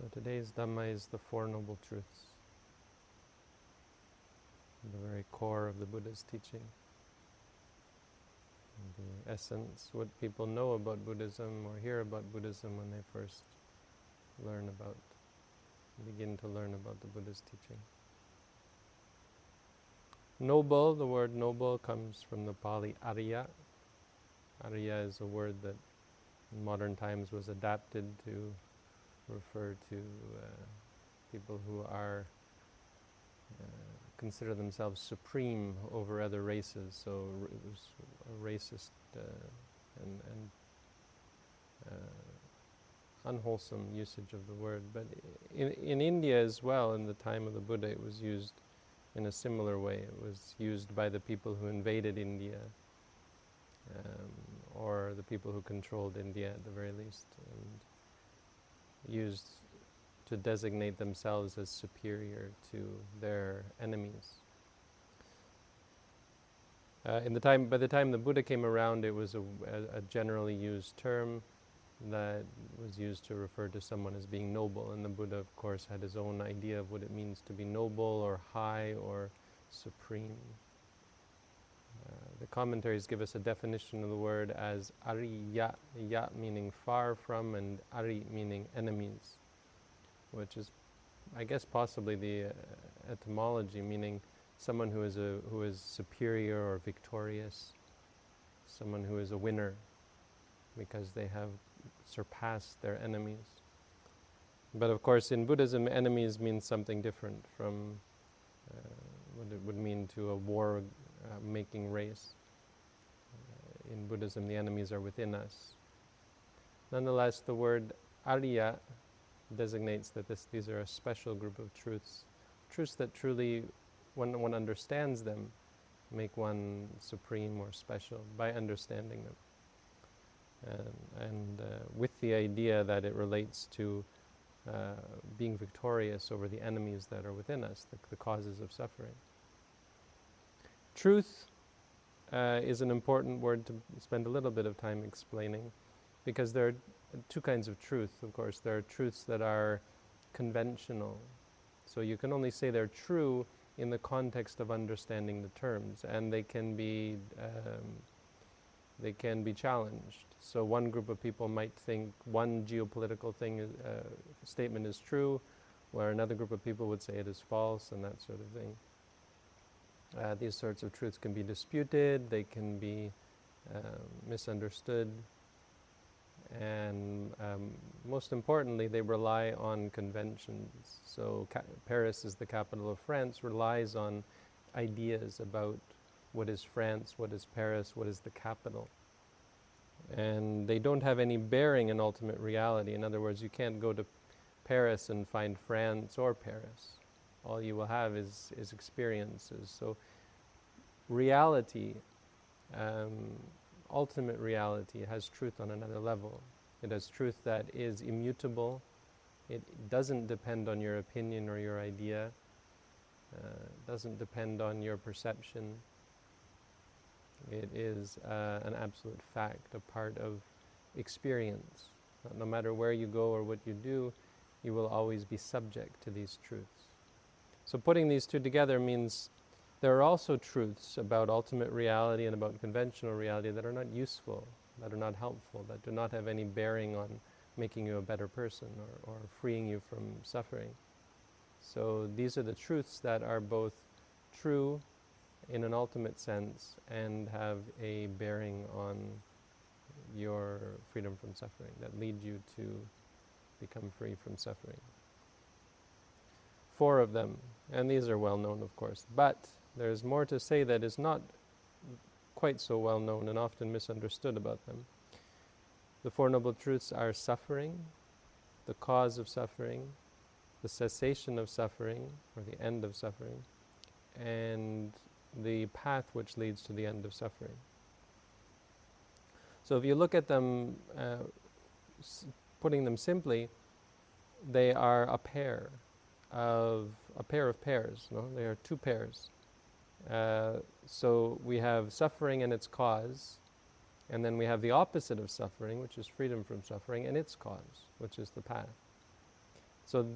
So today's Dhamma is the Four Noble Truths, the very core of the Buddha's teaching. The essence, what people know about Buddhism or hear about Buddhism when they first begin to learn about the Buddha's teaching. Noble, the word noble comes from the Pali Ariya. Ariya is a word that in modern times was adapted to refer to people who are consider themselves supreme over other races. So it was a racist and unwholesome usage of the word. But in India as well, in the time of the Buddha, it was used in a similar way. It was used by the people who invaded India, or the people who controlled India at the very least, and used to designate themselves as superior to their enemies. By the time the Buddha came around, it was a generally used term that was used to refer to someone as being noble. And the Buddha, of course, had his own idea of what it means to be noble or high or supreme. The commentaries give us a definition of the word as Ariya, ya meaning far from, and Ari meaning enemies, which is, I guess, possibly the etymology, meaning someone who is superior or victorious, someone who is a winner, because they have surpassed their enemies. But of course, in Buddhism, enemies means something different from what it would mean to a war-making race. In Buddhism, the enemies are within us. Nonetheless, the word Ariya designates that these are a special group of truths that truly, when one understands them, make one supreme or special by understanding them. And with the idea that it relates to being victorious over the enemies that are within us, the causes of suffering. Truth is an important word to spend a little bit of time explaining, because there are two kinds of truth, of course. There are truths that are conventional, so you can only say they're true in the context of understanding the terms, and they can be challenged. So one group of people might think one geopolitical statement is true, where another group of people would say it is false, and that sort of thing. These sorts of truths can be disputed, they can be misunderstood, and most importantly, they rely on conventions. So Paris is the capital of France, relies on ideas about what is France, what is Paris, what is the capital. And they don't have any bearing in ultimate reality. In other words, you can't go to Paris and find France or Paris. All you will have is experiences. So reality, ultimate reality, has truth on another level. It has truth that is immutable. It doesn't depend on your opinion or your idea. It doesn't depend on your perception. It is an absolute fact, a part of experience. No matter where you go or what you do, you will always be subject to these truths. So putting these two together means there are also truths about ultimate reality and about conventional reality that are not useful, that are not helpful, that do not have any bearing on making you a better person or freeing you from suffering. So these are the truths that are both true in an ultimate sense and have a bearing on your freedom from suffering, that lead you to become free from suffering. 4 of them, and these are well known, of course, but there's more to say that is not quite so well known and often misunderstood about them. The 4 Noble Truths are suffering, the cause of suffering, the cessation of suffering, or the end of suffering, and the path which leads to the end of suffering. So if you look at them, putting them simply, they are a pair of pairs. No? They are 2 pairs. So we have suffering and its cause, and then we have the opposite of suffering, which is freedom from suffering, and its cause, which is the path. So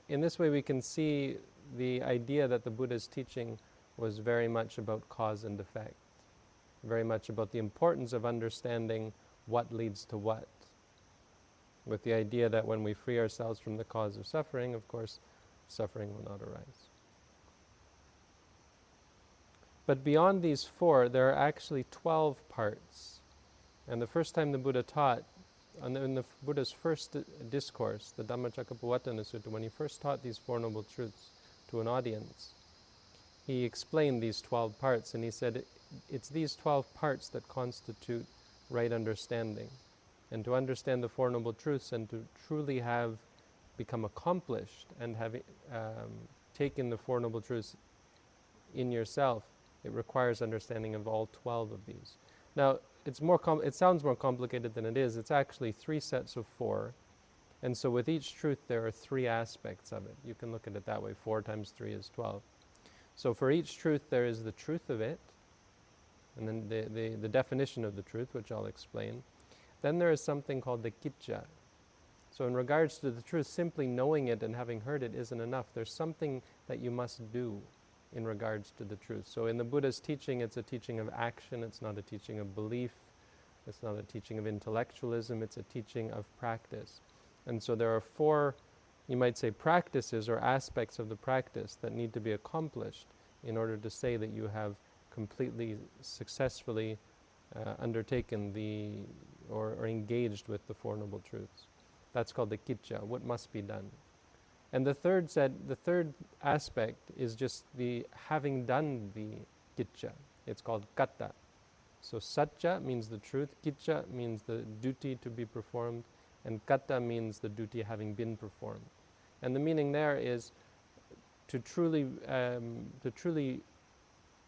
in this way we can see the idea that the Buddha's teaching was very much about cause and effect, very much about the importance of understanding what leads to what, with the idea that when we free ourselves from the cause of suffering, of course, suffering will not arise. But beyond these 4, there are actually 12 parts. And the first time the Buddha taught, in the Buddha's first discourse, the Dhammacakkappavattana Sutta, when he first taught these Four Noble Truths to an audience, he explained these 12 parts, and he said it's these 12 parts that constitute right understanding. And to understand the Four Noble Truths and to truly have become accomplished and have taken the Four Noble Truths in yourself, it requires understanding of all 12 of these. Now, it sounds more complicated than it is. It's actually 3 sets of 4. And so with each truth, there are 3 aspects of it. You can look at it that way. 4 times 3 is 12. So for each truth, there is the truth of it, and then the definition of the truth, which I'll explain. Then there is something called the kicca. So in regards to the truth, simply knowing it and having heard it isn't enough. There's something that you must do in regards to the truth. So in the Buddha's teaching, it's a teaching of action. It's not a teaching of belief. It's not a teaching of intellectualism. It's a teaching of practice. And so there are 4, you might say, practices or aspects of the practice that need to be accomplished in order to say that you have completely successfully undertaken or engaged with the Four Noble Truths. That's called the kicca, what must be done. And the third aspect is just the having done the kicca. It's called katta. So sacca means the truth, kicca means the duty to be performed, and katta means the duty having been performed. And the meaning there is to truly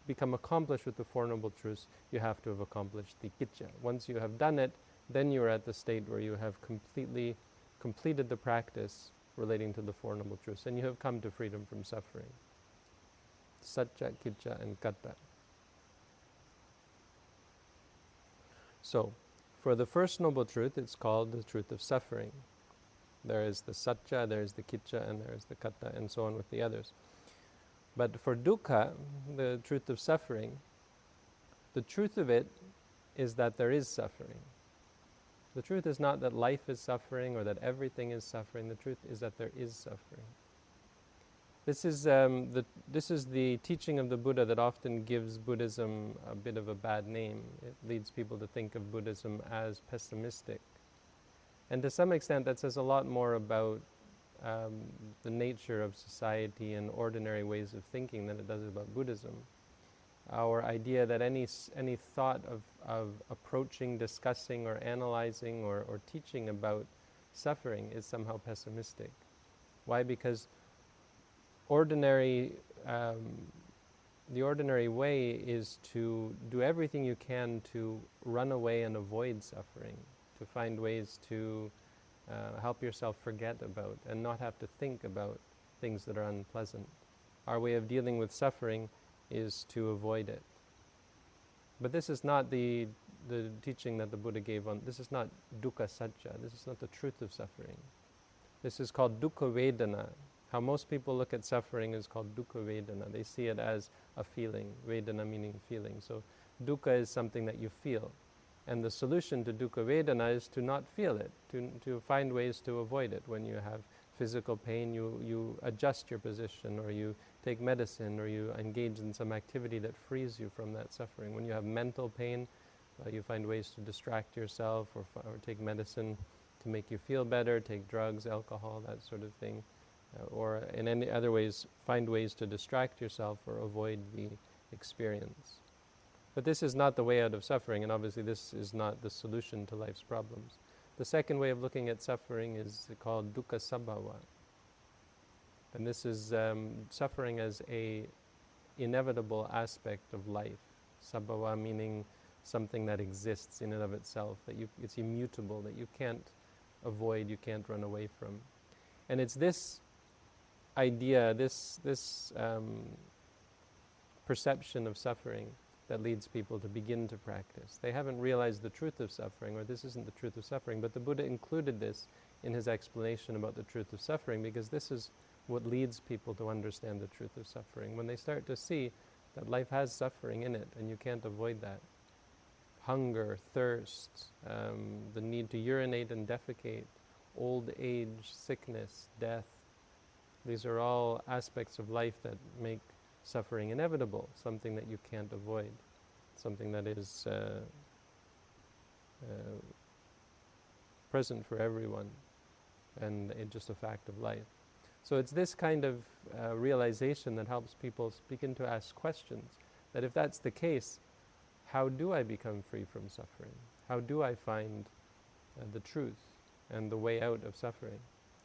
become accomplished with the Four Noble Truths, you have to have accomplished the kicca. Once you have done it, then you are at the state where you have completely completed the practice relating to the Four Noble Truths, and you have come to freedom from suffering. Sacca, kicca, and katta. So, for the first Noble Truth, it's called the truth of suffering. There is the sacca, there is the kicca, and there is the katta, and so on with the others. But for dukkha, the truth of suffering, the truth of it is that there is suffering. The truth is not that life is suffering or that everything is suffering. The truth is that there is suffering. This is the teaching of the Buddha that often gives Buddhism a bit of a bad name. It leads people to think of Buddhism as pessimistic. And to some extent that says a lot more about the nature of society and ordinary ways of thinking than it does about Buddhism. Our idea that any thought of approaching, discussing, or analyzing, or teaching about suffering is somehow pessimistic. Why? Because the ordinary way is to do everything you can to run away and avoid suffering, to find ways to help yourself forget about and not have to think about things that are unpleasant. Our way of dealing with suffering is to avoid it. But this is not the teaching that the Buddha gave on, this is not dukkha sacca, this is not the truth of suffering. This is called dukkha vedana. How most people look at suffering is called dukkha vedana. They see it as a feeling, vedana meaning feeling. So dukkha is something that you feel. And the solution to dukkha vedana is to not feel it, to find ways to avoid it. When you have physical pain, you adjust your position, or you take medicine, or you engage in some activity that frees you from that suffering. When you have mental pain, you find ways to distract yourself, or take medicine to make you feel better, take drugs, alcohol, that sort of thing. Or in any other ways, find ways to distract yourself or avoid the experience. But this is not the way out of suffering, and obviously this is not the solution to life's problems. The second way of looking at suffering is called dukkha sabhava. And this is suffering as a inevitable aspect of life. Sabhava meaning something that exists in and of itself, that it's immutable, that you can't avoid, you can't run away from. And it's this idea, this perception of suffering that leads people to begin to practice. They haven't realized the truth of suffering, or this isn't the truth of suffering, but the Buddha included this in his explanation about the truth of suffering, because this is what leads people to understand the truth of suffering. When they start to see that life has suffering in it, and you can't avoid that. Hunger, thirst, the need to urinate and defecate, old age, sickness, death. These are all aspects of life that make suffering inevitable, something that you can't avoid, something that is present for everyone, and it's just a fact of life. So it's this kind of realization that helps people begin to ask questions, that if that's the case, how do I become free from suffering? How do I find the truth and the way out of suffering?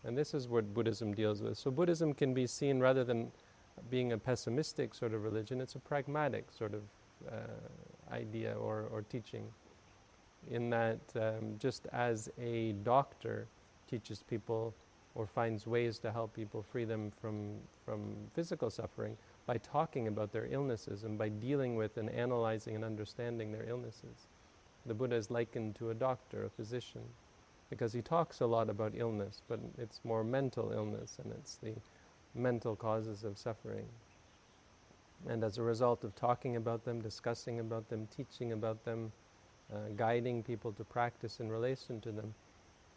And this is what Buddhism deals with. So Buddhism can be seen, rather than being a pessimistic sort of religion, it's a pragmatic sort of idea or teaching, in that just as a doctor teaches people or finds ways to help people free them from physical suffering by talking about their illnesses and by dealing with and analyzing and understanding their illnesses. The Buddha is likened to a doctor, a physician, because he talks a lot about illness, but it's more mental illness, and it's the mental causes of suffering. And as a result of talking about them, discussing about them, teaching about them, guiding people to practice in relation to them,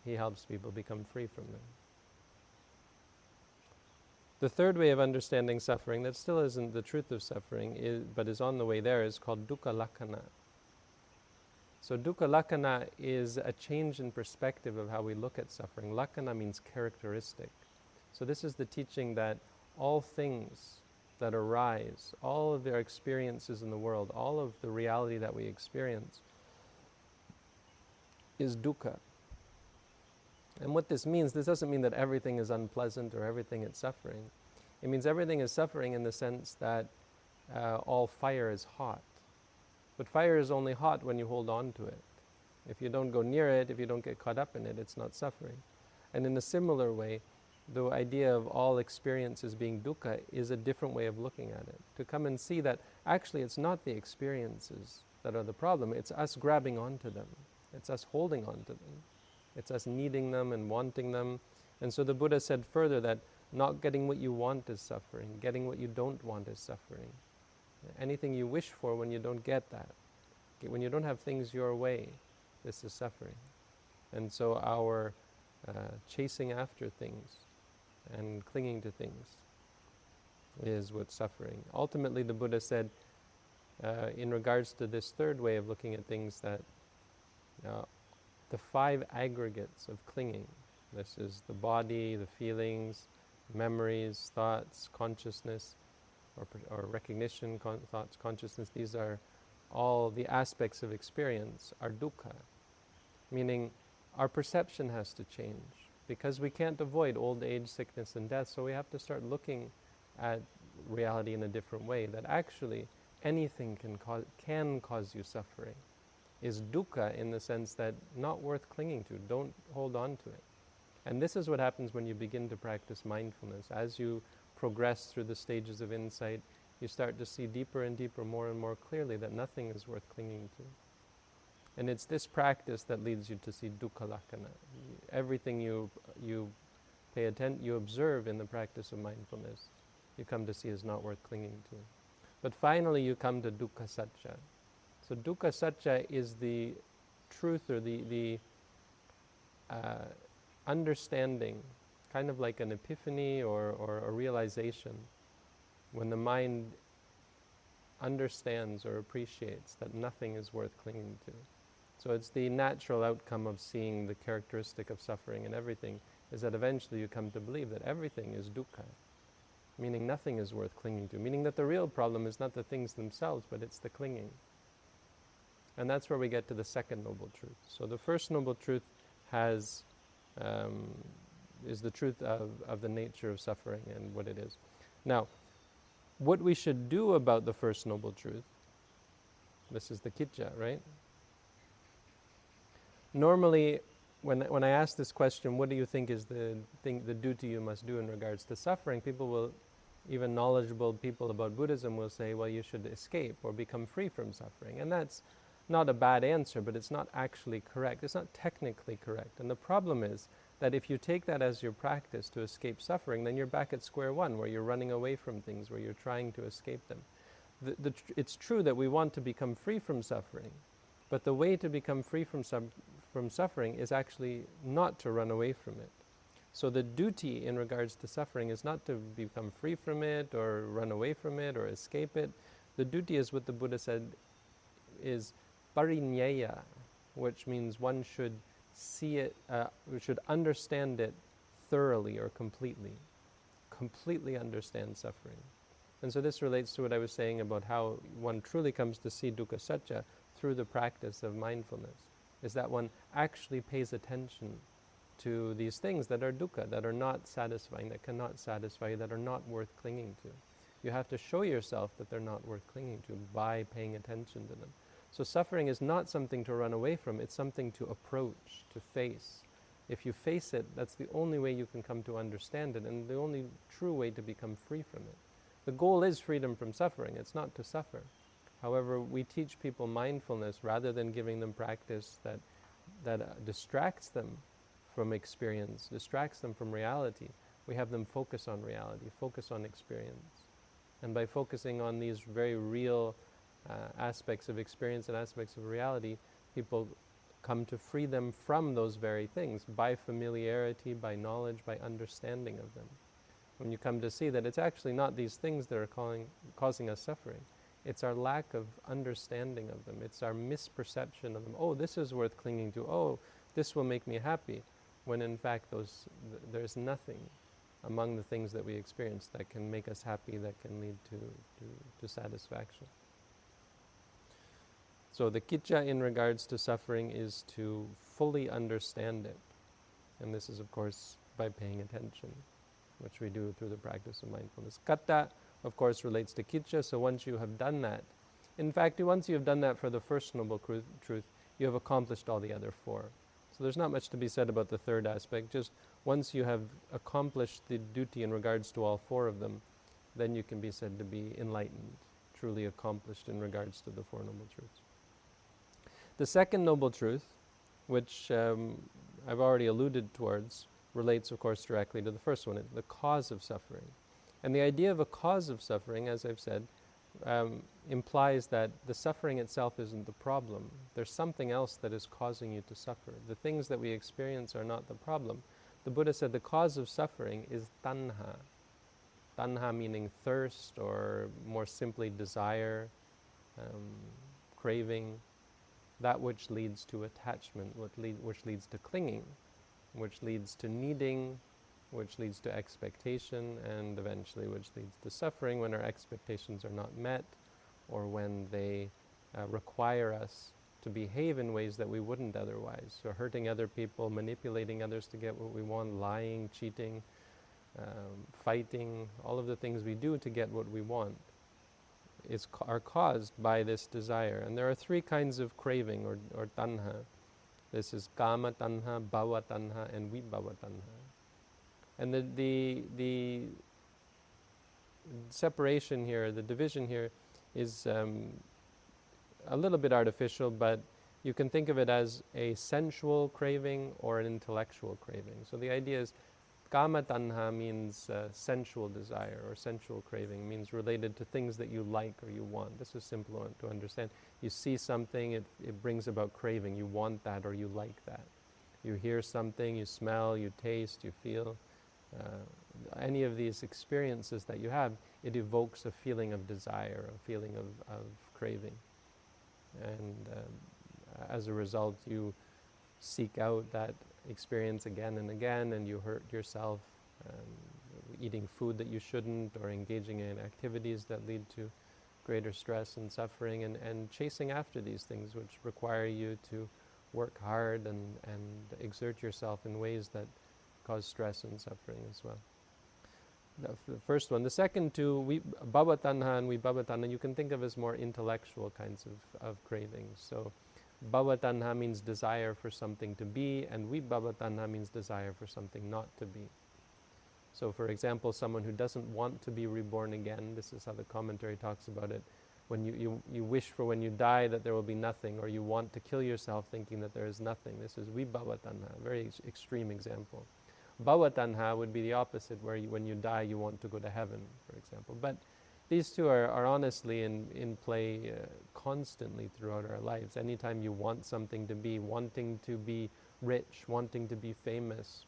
he helps people become free from them. The third way of understanding suffering, that still isn't the truth of suffering, but is on the way there, is called dukkha lakkhana. So dukkha lakkhana is a change in perspective of how we look at suffering. Lakkhana means characteristic. So this is the teaching that all things that arise, all of their experiences in the world, all of the reality that we experience is dukkha. And what this means, this doesn't mean that everything is unpleasant or everything is suffering. It means everything is suffering in the sense that all fire is hot. But fire is only hot when you hold on to it. If you don't go near it, if you don't get caught up in it, it's not suffering. And in a similar way, the idea of all experiences being dukkha is a different way of looking at it. To come and see that actually it's not the experiences that are the problem, it's us grabbing onto them. It's us holding onto them. It's us needing them and wanting them. And so the Buddha said further that not getting what you want is suffering. Getting what you don't want is suffering. Anything you wish for, when you don't get that, when you don't have things your way, this is suffering. And so our chasing after things and clinging to things is what's suffering. Ultimately, the Buddha said, in regards to this third way of looking at things, that the 5 aggregates of clinging, this is the body, the feelings, memories, thoughts, consciousness, or recognition, thoughts, consciousness, these are all the aspects of experience, are dukkha. Meaning our perception has to change, because we can't avoid old age, sickness, and death, so we have to start looking at reality in a different way, that actually anything can cause you suffering. Is dukkha in the sense that not worth clinging to, don't hold on to it. And this is what happens when you begin to practice mindfulness. As you progress through the stages of insight, you start to see deeper and deeper, more and more clearly, that nothing is worth clinging to. And it's this practice that leads you to see dukkha lakkhana. Everything you pay attention, you observe in the practice of mindfulness, you come to see as not worth clinging to. But finally you come to dukkha sacca. So dukkha sacca is the truth, or the understanding, kind of like an epiphany or a realization, when the mind understands or appreciates that nothing is worth clinging to. So it's the natural outcome of seeing the characteristic of suffering in everything, is that eventually you come to believe that everything is dukkha, meaning nothing is worth clinging to, meaning that the real problem is not the things themselves, but it's the clinging. And that's where we get to the second noble truth. So the first noble truth is the truth of the nature of suffering and what it is. Now, what we should do about the first noble truth, this is the kicca, right? Normally, when I ask this question, what do you think is the duty you must do in regards to suffering, people will even knowledgeable people about Buddhism will say, well, you should escape or become free from suffering. And that's not a bad answer, but it's not actually correct. It's not technically correct. And the problem is that if you take that as your practice to escape suffering, then you're back at square one, where you're running away from things, where you're trying to escape them. It's true that we want to become free from suffering, but the way to become free from suffering is actually not to run away from it. So the duty in regards to suffering is not to become free from it or run away from it or escape it. The duty is what the Buddha said is parinyaya, which means one should see it, should understand it thoroughly or completely understand suffering. And so this relates to what I was saying about how one truly comes to see dukkha satcha through the practice of mindfulness, is that one actually pays attention to these things that are dukkha, that are not satisfying, that cannot satisfy, that are not worth clinging to. You have to show yourself that they're not worth clinging to by paying attention to them. So suffering is not something to run away from, it's something to approach, to face. If you face it, that's the only way you can come to understand it, and the only true way to become free from it. The goal is freedom from suffering, it's not to suffer. However, we teach people mindfulness rather than giving them practice that distracts them from experience, distracts them from reality. We have them focus on reality, focus on experience. And by focusing on these very real aspects of experience and aspects of reality, people come to free them from those very things by familiarity, by knowledge, by understanding of them. When you come to see that it's actually not these things that are causing us suffering, it's our lack of understanding of them, it's our misperception of them. Oh, this is worth clinging to, oh, this will make me happy, when in fact there's nothing among the things that we experience that can make us happy, that can lead to satisfaction. So the kicca in regards to suffering is to fully understand it. And this is, of course, by paying attention, which we do through the practice of mindfulness. Katta, of course, relates to kicca, so once you have done that, in fact, once you have done that for the first noble truth, you have accomplished all the other four. So there's not much to be said about the third aspect, just once you have accomplished the duty in regards to all four of them, then you can be said to be enlightened, truly accomplished in regards to the Four Noble Truths. The second noble truth, which I've already alluded towards, relates, of course, directly to the first one, the cause of suffering. And the idea of a cause of suffering, as I've said, implies that the suffering itself isn't the problem. There's something else that is causing you to suffer. The things that we experience are not the problem. The Buddha said the cause of suffering is tanha. Tanha meaning thirst, or more simply desire, craving, that which leads to attachment, which leads to clinging, which leads to needing, which leads to expectation, and eventually which leads to suffering when our expectations are not met, or when they require us to behave in ways that we wouldn't otherwise. So hurting other people, manipulating others to get what we want, lying, cheating, fighting, all of the things we do to get what we want are caused by this desire. And there are three kinds of craving, or tanha. This is kama tanha, bhava tanha, and vibhava tanha. And the separation here, the division here, is a little bit artificial, but you can think of it as a sensual craving or an intellectual craving. So the idea is, kama tanha means sensual desire or sensual craving, means related to things that you like or you want. This is simple to understand. You see something, it brings about craving. You want that or you like that. You hear something, you smell, you taste, you feel. Any of these experiences that you have, it evokes a feeling of desire, a feeling of craving. And as a result, you seek out that experience again and again, and you hurt yourself eating food that you shouldn't, or engaging in activities that lead to greater stress and suffering, and chasing after these things which require you to work hard and exert yourself in ways that cause stress and suffering as well. The first one. The second two, bhava tanha and vibhava tanha, you can think of as more intellectual kinds of cravings. So bhava tanha means desire for something to be, and vibhava tanha means desire for something not to be. So for example, someone who doesn't want to be reborn again, this is how the commentary talks about it, when you wish for when you die that there will be nothing, or you want to kill yourself thinking that there is nothing. This is vibhava tanha, a very extreme example. Bhava tanha would be the opposite, where when you die you want to go to heaven, for example. But these two are honestly in play constantly throughout our lives. Anytime you want something to be, wanting to be rich, wanting to be famous,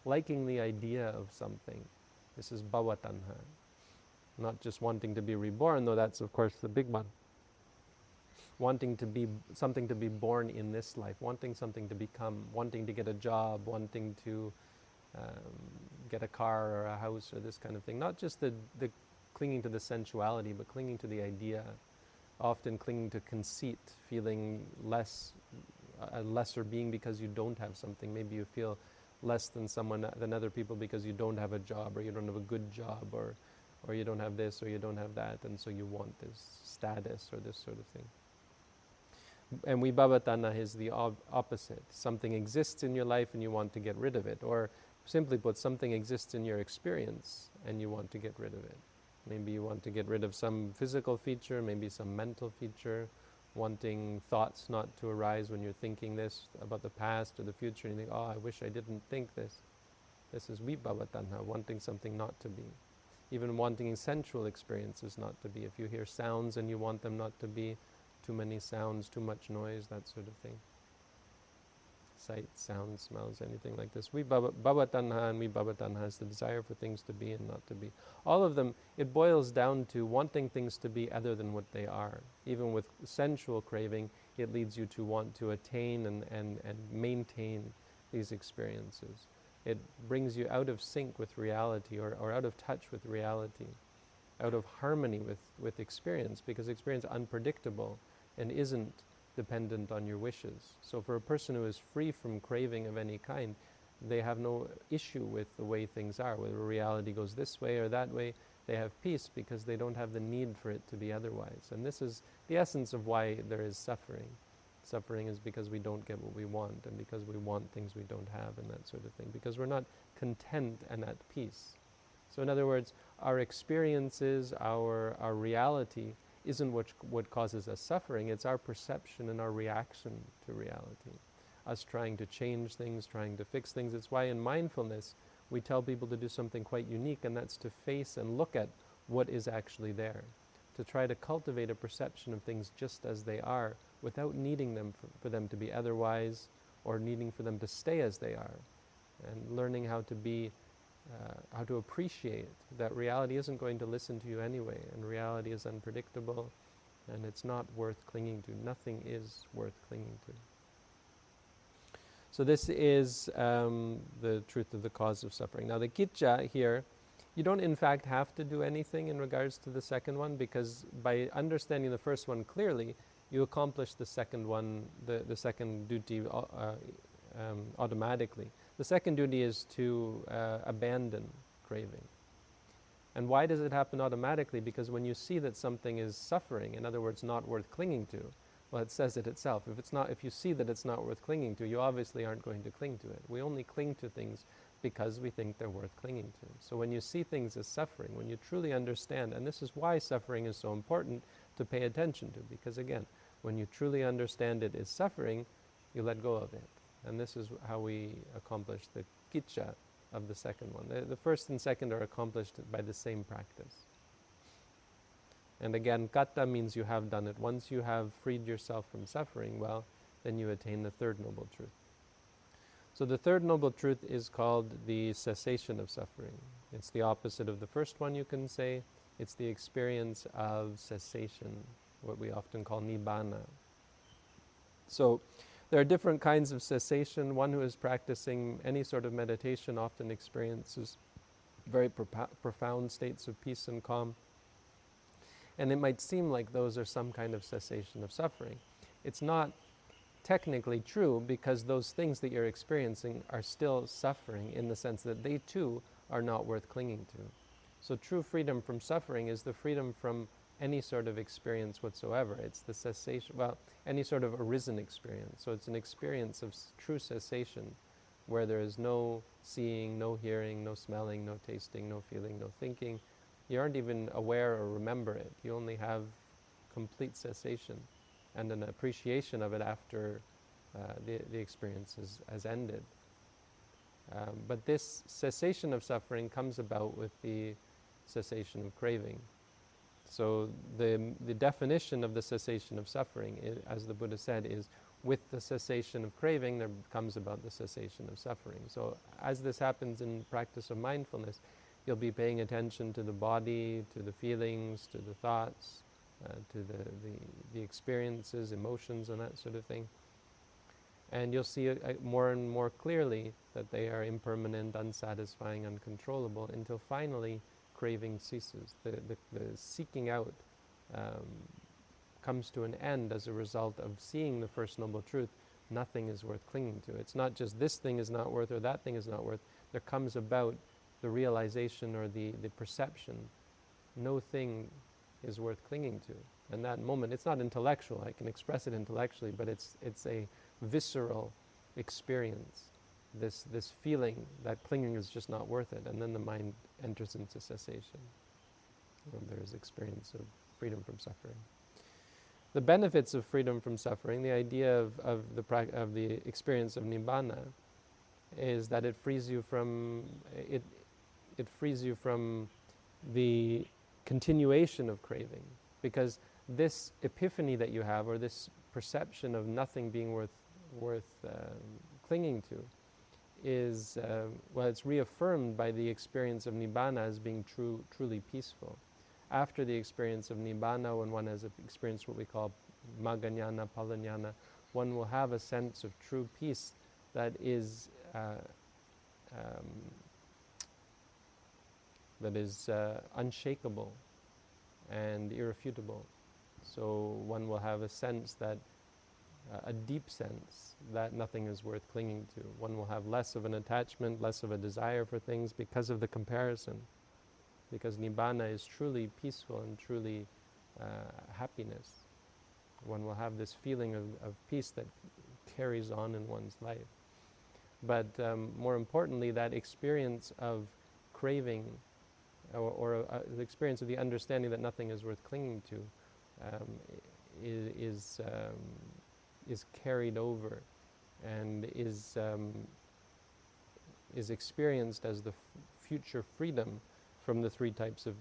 liking the idea of something, this is bhava tanha. Not just wanting to be reborn, though that's of course the big one. Wanting to be something to be born in this life, wanting something to become, wanting to get a job, wanting to get a car or a house or this kind of thing. Not just the clinging to the sensuality, but clinging to the idea, often clinging to conceit, feeling a lesser being because you don't have something. Maybe you feel less than other people because you don't have a job, or you don't have a good job, or you don't have this, or you don't have that, and so you want this status or this sort of thing. And vibhava tanha is the opposite. Something exists in your life and you want to get rid of it, or simply put, something exists in your experience and you want to get rid of it. Maybe you want to get rid of some physical feature, maybe some mental feature, wanting thoughts not to arise when you're thinking this about the past or the future, and you think, oh, I wish I didn't think this. This is vibhava tanha, wanting something not to be. Even wanting sensual experiences not to be. If you hear sounds and you want them not to be, too many sounds, too much noise, that sort of thing. Sight, sound, smells, anything like this. Bhava tanha and vibhava tanha is the desire for things to be and not to be. All of them, it boils down to wanting things to be other than what they are. Even with sensual craving, it leads you to want to attain and maintain these experiences. It brings you out of sync with reality, or out of touch with reality, out of harmony with experience, because experience is unpredictable and isn't dependent on your wishes. So for a person who is free from craving of any kind, they have no issue with the way things are. Whether reality goes this way or that way, they have peace because they don't have the need for it to be otherwise. And this is the essence of why there is suffering. Suffering is because we don't get what we want, and because we want things we don't have, and that sort of thing, because we're not content and at peace. So in other words, our experiences, our reality, isn't what causes us suffering. It's our perception and our reaction to reality. Us trying to change things, trying to fix things. It's why in mindfulness we tell people to do something quite unique, and that's to face and look at what is actually there. To try to cultivate a perception of things just as they are, without needing them for them to be otherwise, or needing for them to stay as they are. And learning how to appreciate that reality isn't going to listen to you anyway, and reality is unpredictable, and it's not worth clinging to. Nothing is worth clinging to. So this is the truth of the cause of suffering. Now the kicca here, you don't in fact have to do anything in regards to the second one, because by understanding the first one clearly, you accomplish the second one, the second duty automatically. The second duty is to abandon craving. And why does it happen automatically? Because when you see that something is suffering, in other words, not worth clinging to, well, it says it itself. If you see that it's not worth clinging to, you obviously aren't going to cling to it. We only cling to things because we think they're worth clinging to. So when you see things as suffering, when you truly understand, and this is why suffering is so important to pay attention to, because again, when you truly understand it is suffering, you let go of it. And this is how we accomplish the kicca of the second one. The first and second are accomplished by the same practice. And again, katta means you have done it. Once you have freed yourself from suffering, well, then you attain the third noble truth. So the third noble truth is called the cessation of suffering. It's the opposite of the first one, you can say. It's the experience of cessation, what we often call nibbana. So there are different kinds of cessation. One who is practicing any sort of meditation often experiences very profound states of peace and calm. And it might seem like those are some kind of cessation of suffering. It's not technically true, because those things that you're experiencing are still suffering, in the sense that they too are not worth clinging to. So true freedom from suffering is the freedom from any sort of experience whatsoever. It's the cessation, well, any sort of arisen experience. So it's an experience of true cessation, where there is no seeing, no hearing, no smelling, no tasting, no feeling, no thinking. You aren't even aware or remember it. You only have complete cessation and an appreciation of it after the experience has ended. But this cessation of suffering comes about with the cessation of craving. So the definition of the cessation of suffering, as the Buddha said, is with the cessation of craving, there comes about the cessation of suffering. So as this happens in practice of mindfulness, you'll be paying attention to the body, to the feelings, to the thoughts, to the experiences, emotions, and that sort of thing. And you'll see more and more clearly that they are impermanent, unsatisfying, uncontrollable, until finally craving ceases. The seeking out comes to an end as a result of seeing the First Noble Truth. Nothing is worth clinging to. It's not just this thing is not worth or that thing is not worth. There comes about the realization or the perception, no thing is worth clinging to. And that moment, it's not intellectual. I can express it intellectually, but it's a visceral experience. This feeling that clinging is just not worth it, and then the mind enters into cessation. There is experience of freedom from suffering. The benefits of freedom from suffering, the idea of the experience of nibbana, is that it frees you from the continuation of craving, because this epiphany that you have, or this perception of nothing being worth clinging to, is it's reaffirmed by the experience of nibbana as being truly peaceful. After the experience of nibbana, when one has experienced what we call maggaññana, palaññana, one will have a sense of true peace that is unshakable and irrefutable. So one will have a sense that, a deep sense that nothing is worth clinging to. One will have less of an attachment, less of a desire for things because of the comparison. Because nibbana is truly peaceful and truly happiness. One will have this feeling of peace that carries on in one's life. But more importantly, that experience of craving, or the experience of the understanding that nothing is worth clinging to, is carried over and is experienced as the future freedom from the three types of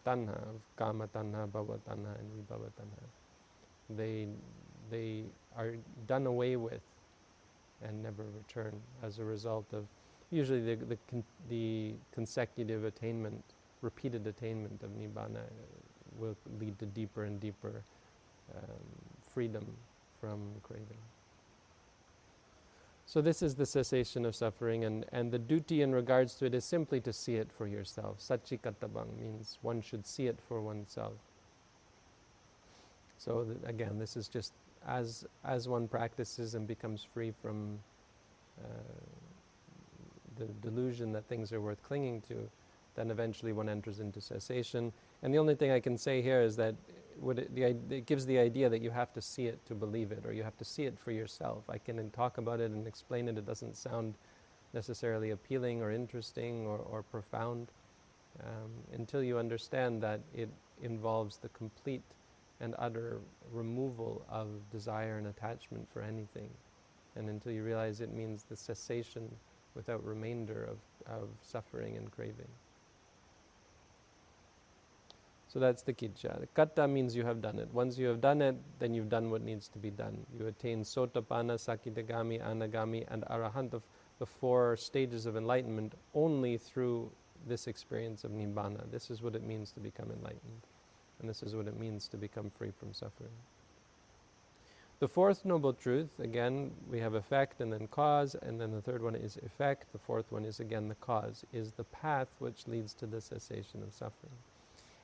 tanha, of kama tanha, bhava tanha, and vibhava tanha. They are done away with and never return as a result of usually the consecutive attainment, repeated attainment of nibbana will lead to deeper and deeper freedom from craving. So this is the cessation of suffering, and the duty in regards to it is simply to see it for yourself. Satchikattabang means one should see it for oneself. So again, this is just as one practices and becomes free from the delusion that things are worth clinging to, then eventually one enters into cessation. And the only thing I can say here is that it gives the idea that you have to see it to believe it, or you have to see it for yourself. I can talk about it and explain it. It doesn't sound necessarily appealing or interesting or profound until you understand that it involves the complete and utter removal of desire and attachment for anything. And until you realize it means the cessation without remainder of suffering and craving. So that's the kicca. The katta means you have done it. Once you have done it, then you've done what needs to be done. You attain sotapanna, sakitagami, anagami, and arahant, the four stages of enlightenment, only through this experience of nibbana. This is what it means to become enlightened. And this is what it means to become free from suffering. The fourth noble truth, again, we have effect and then cause, and then the third one is effect. The fourth one is again the cause, is the path which leads to the cessation of suffering.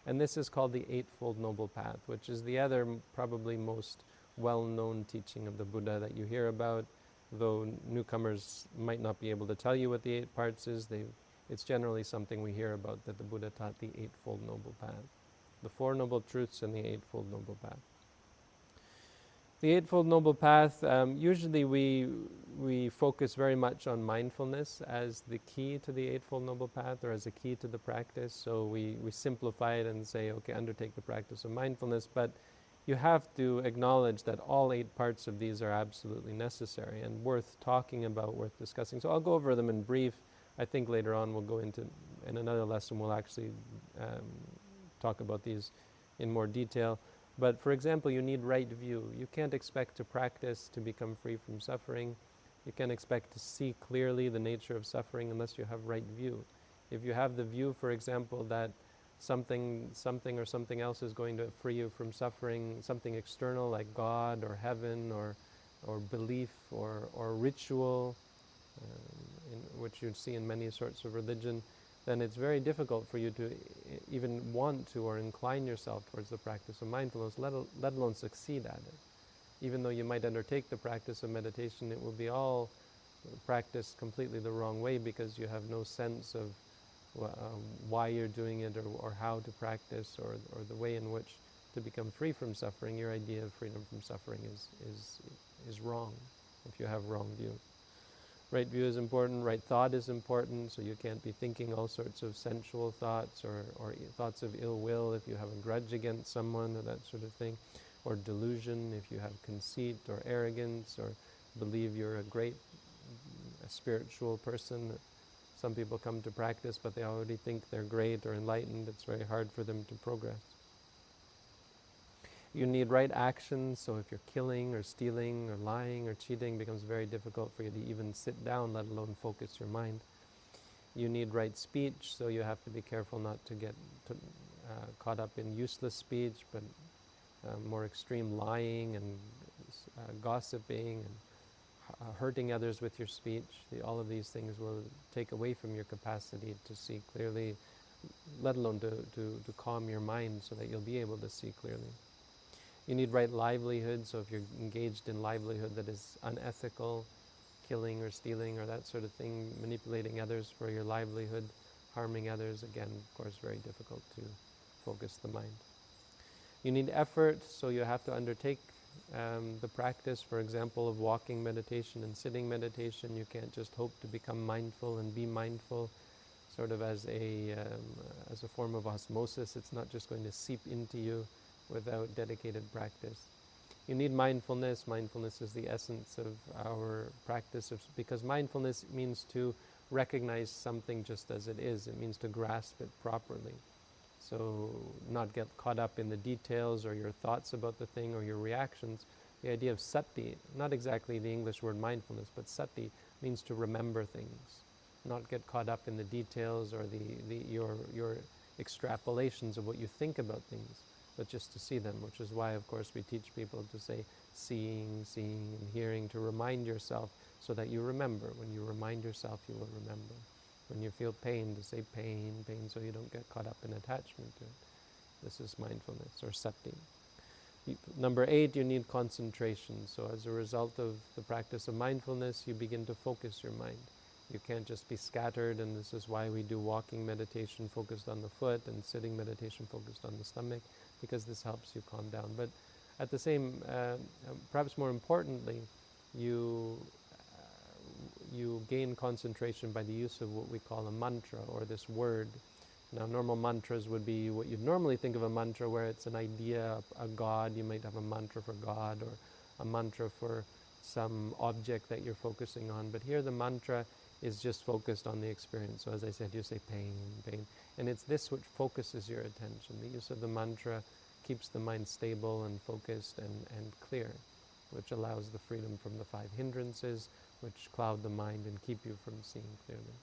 And this is called the eightfold noble path, which is the other probably most well-known teaching of the Buddha that you hear about, though newcomers might not be able to tell you what the 8 parts is. It's generally something we hear about, that the Buddha taught the eightfold noble path. The 4 noble truths and the eightfold noble path. The eightfold noble path, usually we we focus very much on mindfulness as the key to the Eightfold Noble Path, or as a key to the practice. So we simplify it and say, okay, undertake the practice of mindfulness, but you have to acknowledge that all 8 parts of these are absolutely necessary and worth talking about, worth discussing. So I'll go over them in brief. I think later on we'll go into, in another lesson, we'll actually talk about these in more detail. But for example, you need right view. You can't expect to practice to become free from suffering. You can't expect to see clearly the nature of suffering unless you have right view. If you have the view, for example, that something or something else is going to free you from suffering, something external like God or heaven or belief or ritual, which you'd see in many sorts of religion, then it's very difficult for you to even want to or incline yourself towards the practice of mindfulness, let alone succeed at it. Even though you might undertake the practice of meditation, it will be all practiced completely the wrong way because you have no sense of why you're doing it or how to practice or the way in which to become free from suffering. Your idea of freedom from suffering is wrong if you have wrong view. Right view is important, right thought is important, so you can't be thinking all sorts of sensual thoughts or thoughts of ill will if you have a grudge against someone or that sort of thing, or delusion if you have conceit or arrogance or believe you're a spiritual person. Some people come to practice but they already think they're great or enlightened. It's very hard for them to progress. You need right action, so if you're killing or stealing or lying or cheating, it becomes very difficult for you to even sit down, let alone focus your mind. You need right speech, so you have to be careful not to get caught up in useless speech, but more extreme lying and gossiping and hurting others with your speech. All of these things will take away from your capacity to see clearly, let alone to calm your mind so that you'll be able to see clearly. You need right livelihood, so if you're engaged in livelihood that is unethical, killing or stealing or that sort of thing, manipulating others for your livelihood, harming others, again, of course, very difficult to focus the mind. You need effort, so you have to undertake the practice, for example, of walking meditation and sitting meditation. You can't just hope to become mindful and be mindful sort of as a form of osmosis. It's not just going to seep into you without dedicated practice. You need mindfulness. Mindfulness is the essence of our practice, because mindfulness means to recognize something just as it is. It means to grasp it properly. So not get caught up in the details or your thoughts about the thing or your reactions. The idea of sati, not exactly the English word mindfulness, but sati means to remember things. Not get caught up in the details or your extrapolations of what you think about things, but just to see them, which is why, of course, we teach people to say seeing, and hearing, to remind yourself so that you remember. When you remind yourself, you will remember. When you feel pain, to say pain, so you don't get caught up in attachment to it. This is mindfulness, or sati. Number 8, you need concentration. So as a result of the practice of mindfulness, you begin to focus your mind. You can't just be scattered, and this is why we do walking meditation focused on the foot and sitting meditation focused on the stomach, because this helps you calm down. But at the same, perhaps more importantly, you gain concentration by the use of what we call a mantra, or this word. Now, normal mantras would be what you'd normally think of a mantra, where it's an idea, a God. You might have a mantra for God, or a mantra for some object that you're focusing on. But here the mantra is just focused on the experience. So as I said, you say pain. And it's this which focuses your attention. The use of the mantra keeps the mind stable and focused and clear, which allows the freedom from the 5 hindrances, which cloud the mind and keep you from seeing clearly.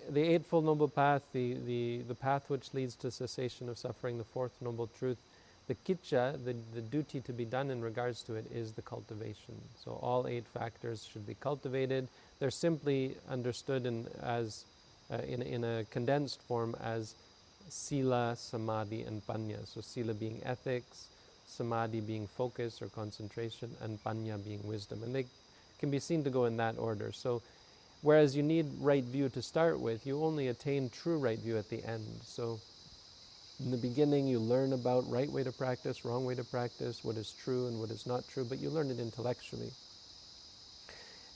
The Eightfold Noble Path, the path which leads to cessation of suffering, the 4th Noble Truth, the kicca, the duty to be done in regards to it, is the cultivation. So all 8 factors should be cultivated. They're simply understood in a condensed form as sila, samadhi, and panya. So sila being ethics, samadhi being focus or concentration, and panya being wisdom. And they can be seen to go in that order. So whereas you need right view to start with, you only attain true right view at the end. So in the beginning, you learn about right way to practice, wrong way to practice, what is true and what is not true, but you learn it intellectually.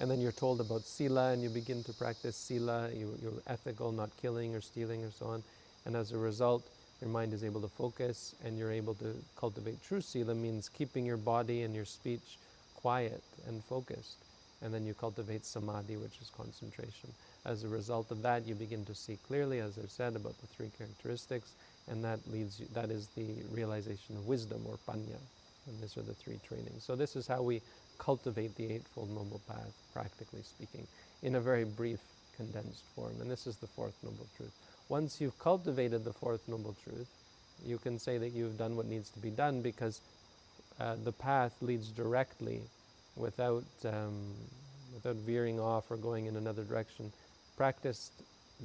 And then you're told about sila, and you begin to practice sila. You're ethical, not killing or stealing or so on. And as a result, your mind is able to focus, and you're able to cultivate true sila, means keeping your body and your speech quiet and focused. And then you cultivate samadhi, which is concentration. As a result of that, you begin to see clearly, as I've said, about the three characteristics, and that is the realization of wisdom, or panya. And these are the three trainings. So this is how we cultivate the Eightfold Noble Path, practically speaking, in a very brief, condensed form. And this is the Fourth Noble Truth. Once you've cultivated the Fourth Noble Truth, you can say that you've done what needs to be done, because the path leads directly, without veering off or going in another direction. Practiced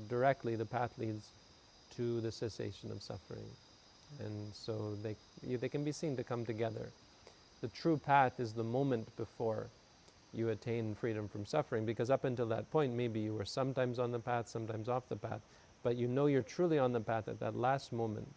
directly, the path leads to the cessation of suffering. And so they can be seen to come together. The true path is the moment before you attain freedom from suffering, because up until that point, maybe you were sometimes on the path, sometimes off the path, but you know you're truly on the path at that last moment.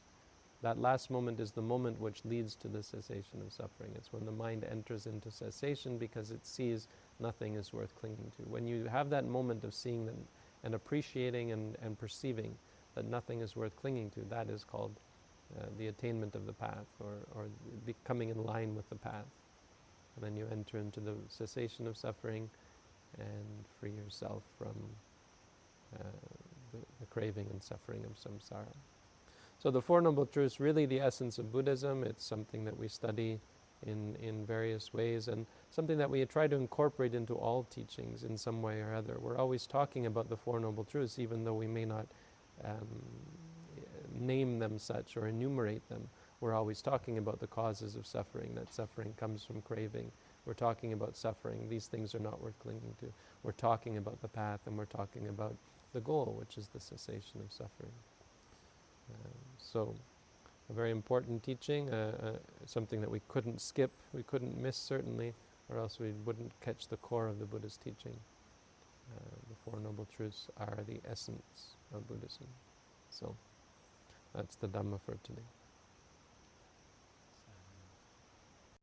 That last moment is the moment which leads to the cessation of suffering. It's when the mind enters into cessation, because it sees nothing is worth clinging to. When you have that moment of seeing them and appreciating and perceiving that nothing is worth clinging to, that is called the attainment of the path, or becoming in line with the path. And then you enter into the cessation of suffering and free yourself from the craving and suffering of samsara. So the Four Noble Truths, really the essence of Buddhism. It's something that we study in various ways, and something that we try to incorporate into all teachings in some way or other. We're always talking about the Four Noble Truths, even though we may not name them such or enumerate them. We're always talking about the causes of suffering, that suffering comes from craving. We're talking about suffering. These things are not worth clinging to. We're talking about the path, and we're talking about the goal, which is the cessation of suffering. So, a very important teaching, something that we couldn't skip, we couldn't miss certainly, or else we wouldn't catch the core of the Buddha's teaching. The Four Noble Truths are the essence of Buddhism. So, that's the Dhamma for today.